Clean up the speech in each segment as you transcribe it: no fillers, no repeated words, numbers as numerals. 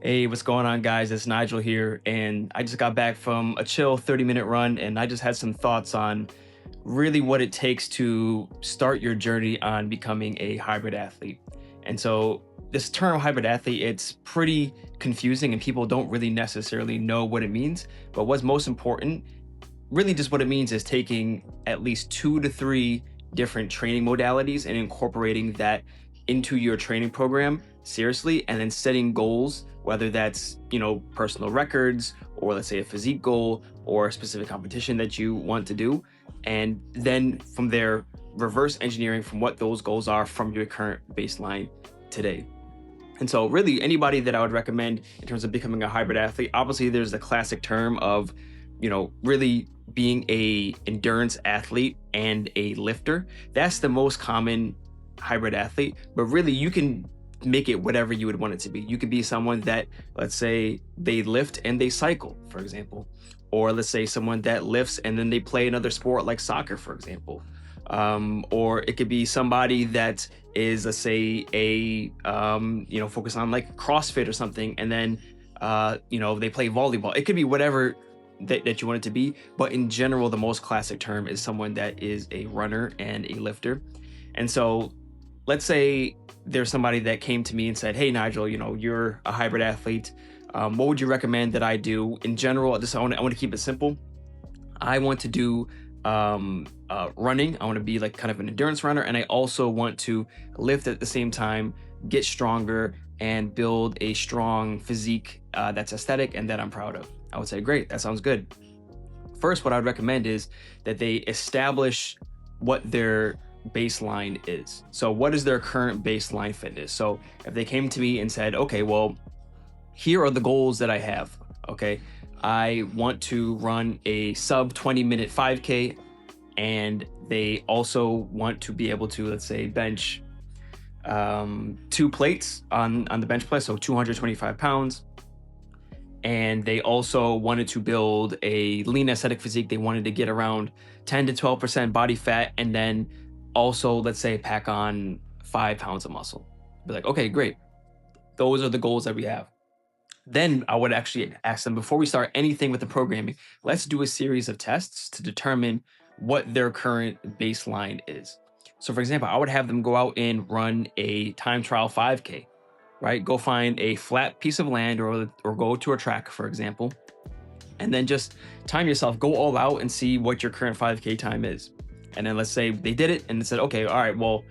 Hey, what's going on, guys? It's Nigel here, and I just got back from a chill 30-minute run, and I just had some thoughts on really what it takes to start your journey on becoming a hybrid athlete. And so, this term hybrid athlete, it's pretty confusing, and people don't really necessarily know what it means. But what's most important, really just what it means is taking at least 2 to 3 different training modalities and incorporating that into your training program seriously, and then setting goals, whether that's personal records, or let's say a physique goal, or a specific competition that you want to do, and then from there reverse engineering from what those goals are from your current baseline today. And so really anybody that I would recommend in terms of becoming a hybrid athlete, obviously there's the classic term of, really being a endurance athlete and a lifter. That's the most common hybrid athlete, but really you can make it whatever you would want it to be. You could be someone that, let's say, they lift and they cycle, for example, or let's say someone that lifts and then they play another sport like soccer, for example. Or it could be somebody that is, let's say, a focus on like CrossFit or something, and then they play volleyball. It could be whatever that you want it to be, but in general, the most classic term is someone that is a runner and a lifter. And so, let's say there's somebody that came to me and said, "Hey, Nigel, you're a hybrid athlete. What would you recommend that I do in general?" I want to keep it simple. I want to do running. I want to be like kind of an endurance runner, and I also want to lift at the same time, get stronger, and build a strong physique that's aesthetic and that I'm proud of. I would say, great, that sounds good. First, what I would recommend is that they establish what their baseline is. So what is their current baseline fitness? So if they came to me and said, okay, well, here are the goals that I have. Okay, I want to run a sub 20-minute 5K, and they also want to be able to, let's say, bench 2 plates on the bench press, so 225 pounds. And they also wanted to build a lean aesthetic physique. They wanted to get around 10 to 12% body fat, and then also, let's say, pack on 5 pounds of muscle. Be like, okay, great. Those are the goals that we have. Then I would actually ask them, before we start anything with the programming, let's do a series of tests to determine what their current baseline is. So for example, I would have them go out and run a time trial 5K, right? Go find a flat piece of land, or go to a track, for example, and then just time yourself, go all out and see what your current 5K time is. And then let's say they did it and they said, okay, all right, well,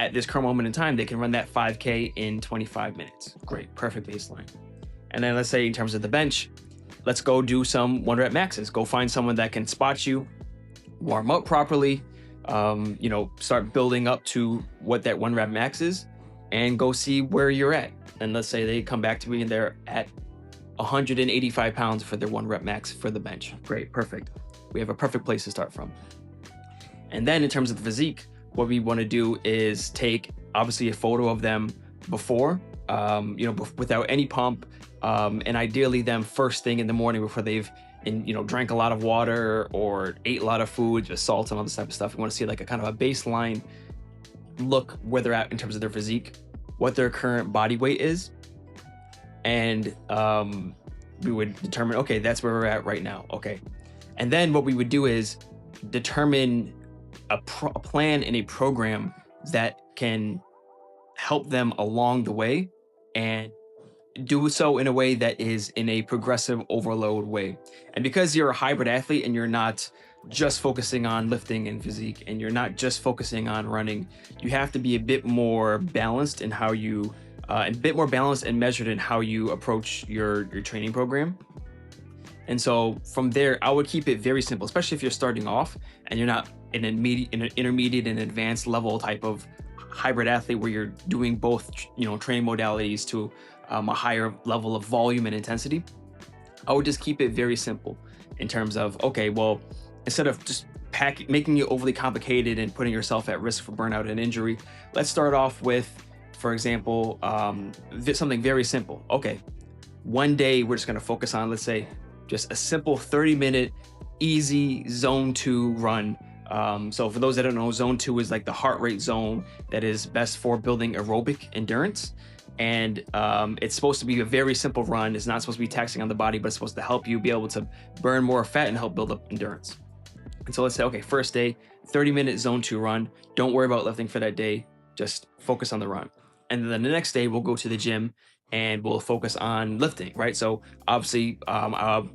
at this current moment in time, they can run that 5K in 25 minutes. Great, perfect baseline. And then let's say in terms of the bench, let's go do some 1 rep maxes. Go find someone that can spot you, warm up properly, start building up to what that 1 rep max is, and go see where you're at. And let's say they come back to me and they're at 185 pounds for their 1 rep max for the bench. Great, perfect. We have a perfect place to start from. And then in terms of the physique, what we want to do is take obviously a photo of them before, without any pump, and ideally them first thing in the morning before they've drank a lot of water or ate a lot of food, just salt and all this type of stuff. We want to see like a kind of a baseline look where they're at in terms of their physique, what their current body weight is, and we would determine, okay, that's where we're at right now. Okay, and then what we would do is determine a plan and a program that can help them along the way, and do so in a way that is in a progressive overload way. And because you're a hybrid athlete and you're not just focusing on lifting and physique, and you're not just focusing on running, you have to be a bit more balanced in how you and measured in how you approach your training program. And so from there, I would keep it very simple, especially if you're starting off and you're not in an intermediate and advanced level type of hybrid athlete where you're doing both, training modalities to a higher level of volume and intensity. I would just keep it very simple in terms of, okay, well, instead of just making it overly complicated and putting yourself at risk for burnout and injury, let's start off with, for example, something very simple. Okay, one day we're just going to focus on, let's say, just a simple 30-minute easy zone 2 run. So for those that don't know, zone 2 is like the heart rate zone that is best for building aerobic endurance. And it's supposed to be a very simple run. It's not supposed to be taxing on the body, but it's supposed to help you be able to burn more fat and help build up endurance. And so let's say, okay, first day, 30-minute zone 2 run. Don't worry about lifting for that day. Just focus on the run. And then the next day, we'll go to the gym and we'll focus on lifting, right? So obviously,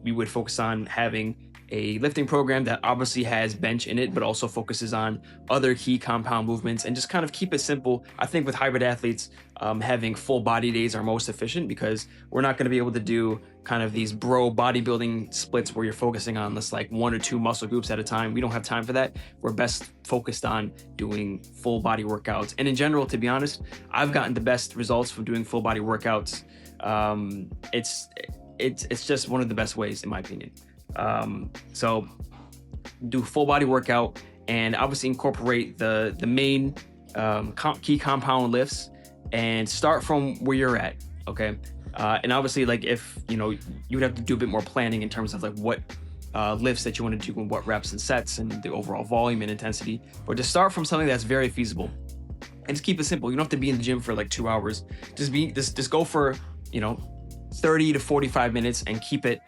we would focus on having a lifting program that obviously has bench in it, but also focuses on other key compound movements and just kind of keep it simple. I think with hybrid athletes, having full body days are most efficient because we're not going to be able to do kind of these bro bodybuilding splits where you're focusing on this like 1 or 2 muscle groups at a time. We don't have time for that. We're best focused on doing full body workouts. And in general, to be honest, I've gotten the best results from doing full body workouts. It's just one of the best ways, in my opinion. So do full body workout and obviously incorporate the main key compound lifts and start from where you're at. Okay. And obviously, like, if you would have to do a bit more planning in terms of like what lifts that you want to do and what reps and sets and the overall volume and intensity, but to start from something that's very feasible and just keep it simple. You don't have to be in the gym for like 2 hours. Just go for 30 to 45 minutes and keep it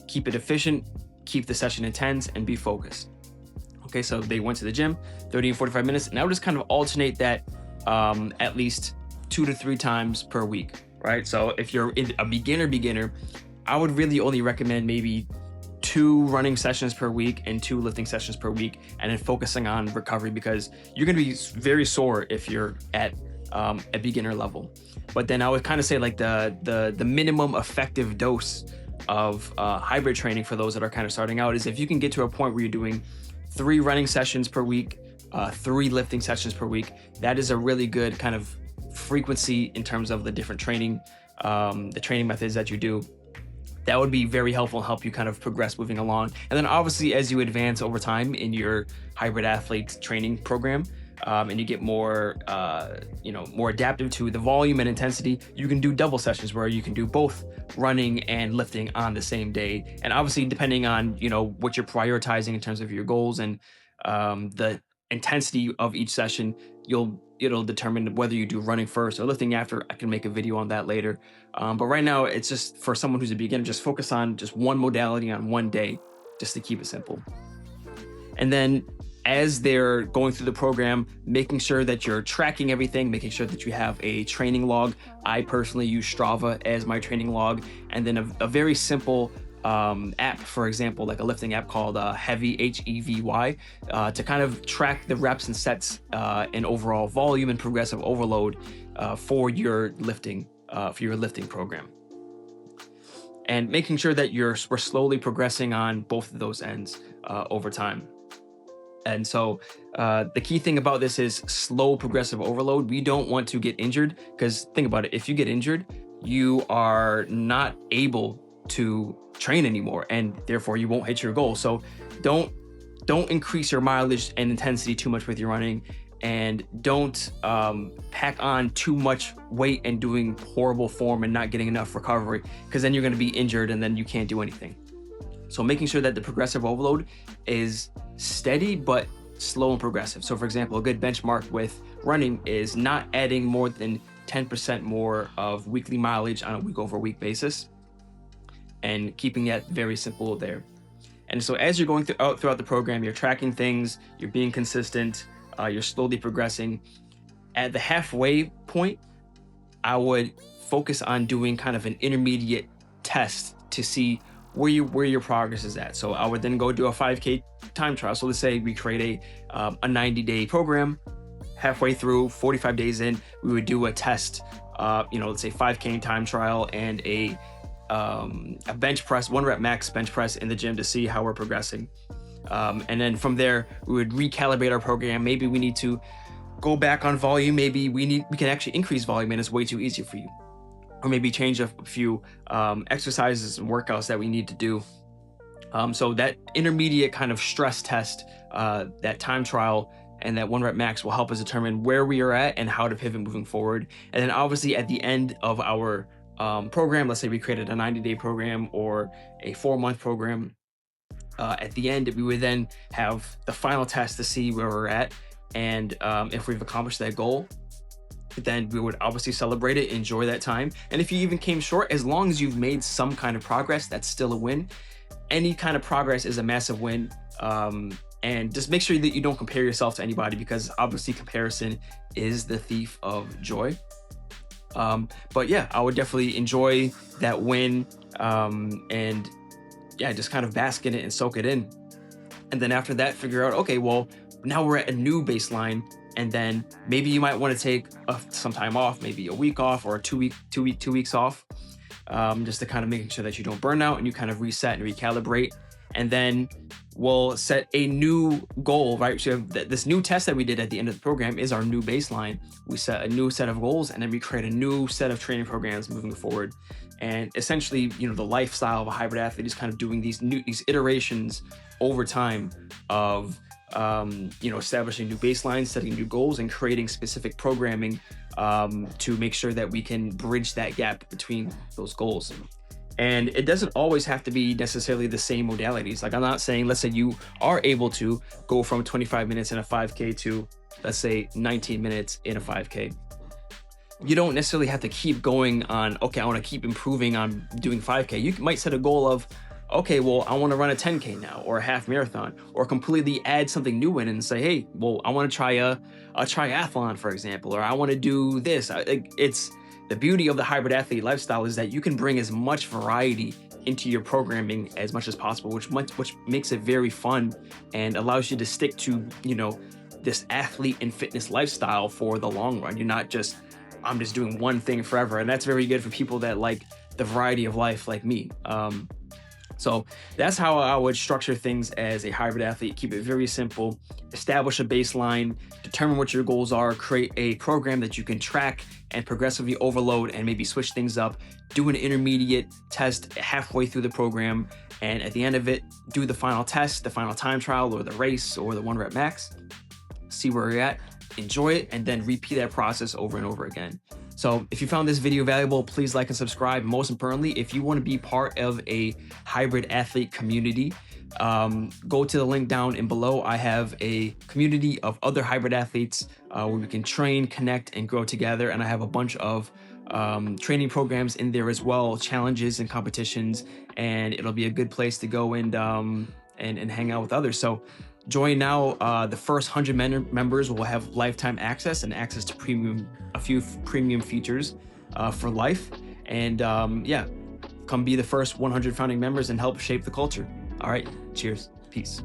efficient, keep the session intense, and be focused. Okay, so they went to the gym, 30 and 45 minutes, and I would just kind of alternate that at least 2 to 3 times per week, right? So if you're a beginner, I would really only recommend maybe 2 running sessions per week and 2 lifting sessions per week, and then focusing on recovery because you're going to be very sore if you're at a beginner level. But then I would kind of say like the minimum effective dose of hybrid training for those that are kind of starting out is if you can get to a point where you're doing 3 running sessions per week, 3 lifting sessions per week. That is a really good kind of frequency in terms of the different training, the training methods that you do. That would be very helpful and help you kind of progress moving along. And then obviously as you advance over time in your hybrid athlete training program, and you get more, more adaptive to the volume and intensity, you can do double sessions where you can do both running and lifting on the same day. And obviously, depending on, what you're prioritizing in terms of your goals and the intensity of each session, it'll determine whether you do running first or lifting after. I can make a video on that later. But right now, it's just for someone who's a beginner, just focus on just one modality on one day, just to keep it simple. And then as they're going through the program, making sure that you're tracking everything, making sure that you have a training log. I personally use Strava as my training log, and then a very simple app, for example, like a lifting app called Hevy, Hevy, to kind of track the reps and sets and overall volume and progressive overload for your lifting program. And making sure that we're slowly progressing on both of those ends over time. And so the key thing about this is slow progressive overload. We don't want to get injured because think about it. If you get injured, you are not able to train anymore and therefore you won't hit your goal. So don't increase your mileage and intensity too much with your running, and don't pack on too much weight and doing horrible form and not getting enough recovery, because then you're going to be injured and then you can't do anything. So making sure that the progressive overload is steady but slow and progressive. So for example, a good benchmark with running is not adding more than 10% more of weekly mileage on a week over week basis, and keeping it very simple there. And so as you're going throughout the program, you're tracking things, you're being consistent, you're slowly progressing. At the halfway point, I would focus on doing kind of an intermediate test to see where your progress is at. So I would then go do a 5K time trial. So let's say we create a 90-day program. Halfway through, 45 days in, we would do a test, let's say 5K time trial and a bench press, 1 rep max bench press in the gym to see how we're progressing. And then from there, we would recalibrate our program. Maybe we need to go back on volume. Maybe we can actually increase volume and it's way too easy for you. Or maybe change a few exercises and workouts that we need to do. So that intermediate kind of stress test, that time trial and that 1 rep max will help us determine where we are at and how to pivot moving forward. And then obviously at the end of our program, let's say we created a 90-day program or a 4-month program, at the end, we would then have the final test to see where we're at and if we've accomplished that goal. then we would obviously celebrate it, enjoy that time. And if you even came short, as long as you've made some kind of progress, that's still a win. Any kind of progress is a massive win. And just make sure that you don't compare yourself to anybody, because obviously comparison is the thief of joy. But yeah, I would definitely enjoy that win, and yeah, just kind of bask in it and soak it in. And then after that, figure out, okay, well, now we're at a new baseline. And then maybe you might want to take some time off, maybe a week off or 2 weeks off, just to kind of making sure that you don't burn out and you kind of reset and recalibrate. And then we'll set a new goal, right? So this new test that we did at the end of the program is our new baseline. We set a new set of goals, and then we create a new set of training programs moving forward. And essentially, the lifestyle of a hybrid athlete is kind of doing these iterations over time of establishing new baselines, setting new goals, and creating specific programming to make sure that we can bridge that gap between those goals. And it doesn't always have to be necessarily the same modalities. Like, I'm not saying, let's say you are able to go from 25 minutes in a 5K to, let's say, 19 minutes in a 5K. You don't necessarily have to keep going on, okay, I want to keep improving on doing 5K. You might set a goal of, okay, well, I want to run a 10K now, or a half marathon, or completely add something new in and say, hey, well, I want to try a triathlon, for example, or I want to do this. It's the beauty of the hybrid athlete lifestyle is that you can bring as much variety into your programming as much as possible, which makes it very fun and allows you to stick to, this athlete and fitness lifestyle for the long run. You're not just, I'm just doing one thing forever. And that's very good for people that like the variety of life like me. So that's how I would structure things as a hybrid athlete. Keep it very simple, establish a baseline, determine what your goals are, create a program that you can track and progressively overload and maybe switch things up, do an intermediate test halfway through the program, and at the end of it, do the final test, the final time trial, or the race, or the 1 rep max, see where you're at, enjoy it, and then repeat that process over and over again. So if you found this video valuable, please like and subscribe. Most importantly, if you want to be part of a hybrid athlete community, go to the link down and below. I have a community of other hybrid athletes where we can train, connect, and grow together. And I have a bunch of training programs in there as well, challenges and competitions, and it'll be a good place to go and hang out with others. So join now. The first 100 members will have lifetime access and access to a few premium features for life. And come be the first 100 founding members and help shape the culture. All right, cheers, peace.